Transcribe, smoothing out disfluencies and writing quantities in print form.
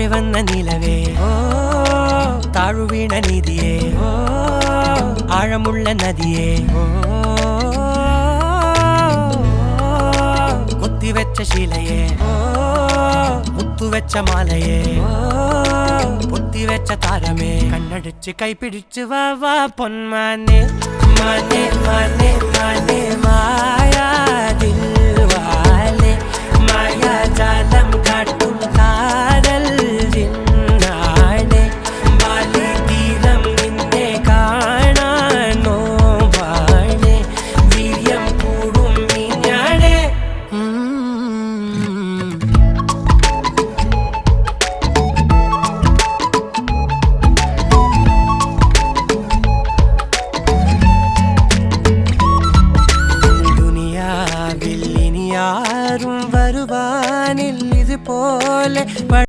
താഴെ വന്ന നിലവേ ഓ താഴുവീണ നിധിയേ ഓ ആഴമുള്ള നദിയേ ഓ കൊത്തിവെച്ച ശിലയേ ഓ മുത്തുവെച്ച മാലയേ ഓ പൊത്തിവെച്ച താരമേ കണ്ണടിച്ച് കൈപിടിച്ച് വാ വാ പൊന്മാനെ മാനെ മാനെ മാനെ മായാ ദിൽവാലെ മായാ ജാലം